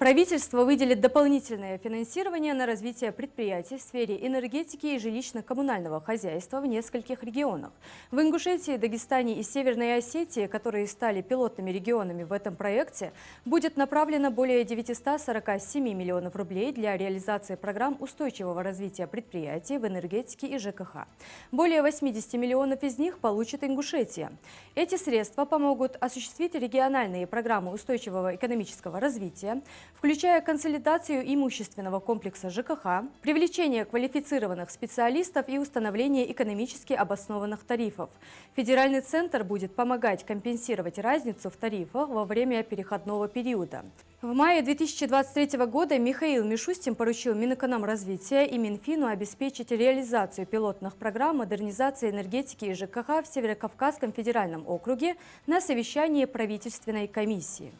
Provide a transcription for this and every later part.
Правительство выделит дополнительное финансирование на развитие предприятий в сфере энергетики и жилищно-коммунального хозяйства в нескольких регионах. В Ингушетии, Дагестане и Северной Осетии, которые стали пилотными регионами в этом проекте, будет направлено более 947 миллионов рублей для реализации программ устойчивого развития предприятий в энергетике и ЖКХ. Более 80 миллионов из них получит Ингушетия. Эти средства помогут осуществить региональные программы устойчивого экономического развития, включая консолидацию имущественного комплекса ЖКХ, привлечение квалифицированных специалистов и установление экономически обоснованных тарифов. Федеральный центр будет помогать компенсировать разницу в тарифах во время переходного периода. В мае 2023 года Михаил Мишустин поручил Минэкономразвития и Минфину обеспечить реализацию пилотных программ модернизации энергетики и ЖКХ в Северокавказском федеральном округе на совещании правительственной комиссии.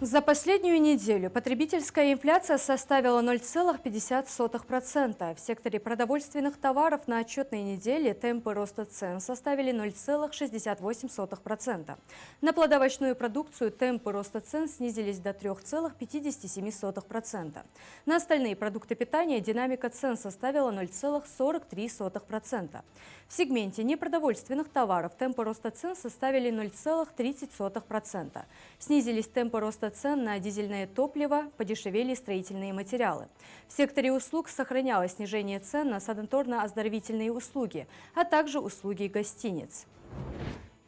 За последнюю неделю потребительская инфляция составила 0,50%. В секторе продовольственных товаров на отчетной неделе темпы роста цен составили 0,68%. На плодовочную продукцию темпы роста цен снизились до 3,57%. На остальные продукты питания динамика цен составила 0,43%. В сегменте непродовольственных товаров темпы роста цен составили 0,30%. Снизились темпы роста цен на дизельное топливо, подешевели строительные материалы. В секторе услуг сохранялось снижение цен на санаторно-оздоровительные услуги, а также услуги гостиниц.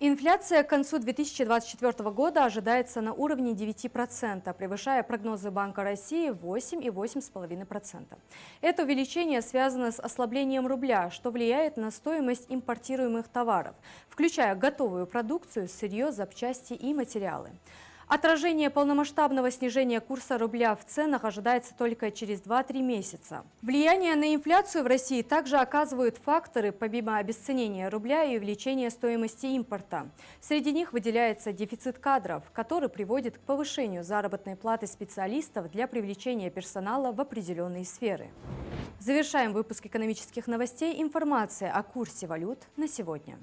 Инфляция к концу 2024 года ожидается на уровне 9%, превышая прогнозы Банка России 8 и 8,5%. Это увеличение связано с ослаблением рубля, что влияет на стоимость импортируемых товаров, включая готовую продукцию, сырье, запчасти и материалы. Отражение полномасштабного снижения курса рубля в ценах ожидается только через 2-3 месяца. Влияние на инфляцию в России также оказывают факторы, помимо обесценения рубля и увеличения стоимости импорта. Среди них выделяется дефицит кадров, который приводит к повышению заработной платы специалистов для привлечения персонала в определенные сферы. Завершаем выпуск экономических новостей. Информация о курсе валют на сегодня.